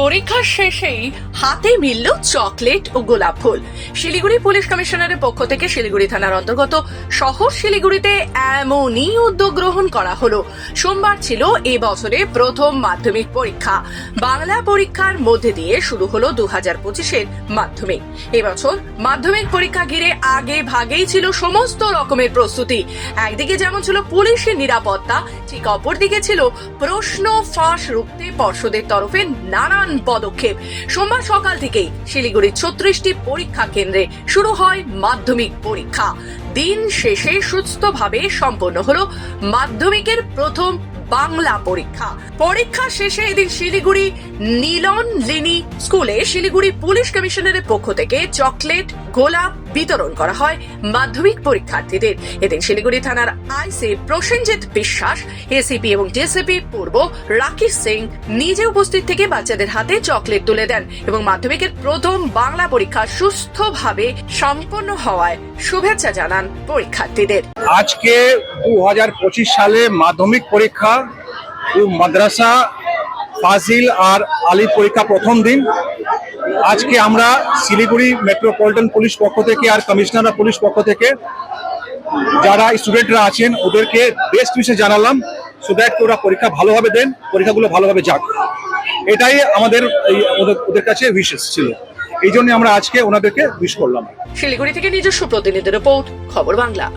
পরীক্ষা শেষেই হাতে মিলল চকলেট ও গোলাপ ফুল। শিলিগুড়ি পুলিশ কমিশনারের পক্ষ থেকে শিলিগুড়ি থানার অন্তর্গত শহর শিলিগুড়িতে এমনই উদ্যোগ গ্রহণ করা হলো। সোমবার ছিল এই বছরে প্রথম মাধ্যমিক পরীক্ষা। বাংলা পরীক্ষার মধ্যে দিয়ে শুরু হলো 2025-এর মাধ্যমিক। এবছর মাধ্যমিক পরীক্ষা ঘিরে আগে ভাগেই ছিল সমস্ত রকমের প্রস্তুতি। একদিকে যেমন ছিল পুলিশের নিরাপত্তা, ঠিক অপরদিকে ছিল প্রশ্ন ফাঁস রুখতে পর্ষদের তরফে নানান পদক্ষেপ। সোমবার সকাল থেকেই শিলিগুড়ির 36টি পরীক্ষা কেন্দ্রে শুরু হয় মাধ্যমিক পরীক্ষা। দিন শেষে সুস্থভাবে সম্পন্ন হলো মাধ্যমিকের প্রথম বাংলা পরীক্ষা। পরীক্ষা শেষে এদিন শিলিগুড়ি নীলন লিনি স্কুলে শিলিগুড়ি পুলিশ কমিশনারের পক্ষ থেকে চকলেট গোলাপ বিতরণ করা হয় মাধ্যমিক পরীক্ষার্থীদের। এদিন শিলিগুড়ি থানার আইসি প্রসেনজিৎ বিশ্বাস, এসিপি এবং ডিএসপি পূর্ব রাকেশ সিং নিজে উপস্থিত থেকে বাচ্চাদের হাতে চকলেট তুলে দেন এবং মাধ্যমিকের প্রথম বাংলা পরীক্ষা সুস্থভাবে সম্পন্ন হওয়ায় শুভেচ্ছা জানান পরীক্ষার্থীদের। আজকে 2025 সালে মাধ্যমিক পরীক্ষা মাদ্রাসা ফাজিল আর আলী পরীক্ষা প্রথম দিন। আজকে আমরা শিলিগুড়ি মেট্রোপলিটন পুলিশ পক্ষ থেকে আর কমিশনার পুলিশ পক্ষ থেকে যারা স্টুডেন্টরা আছেন ওদেরকে বেস্ট উইশেস জানালাম, সো দ্যাট ওরা পরীক্ষা ভালোভাবে দেন, পরীক্ষাগুলো ভালোভাবে যাক। এটাই আমাদের ওদের কাছে উইশেস ছিল, এই জন্য আমরা আজকে ওনাদেরকে উইশ করলাম। শিলিগুড়ি থেকে নিজস্ব প্রতিনিধি রিপোর্ট, খবর বাংলা।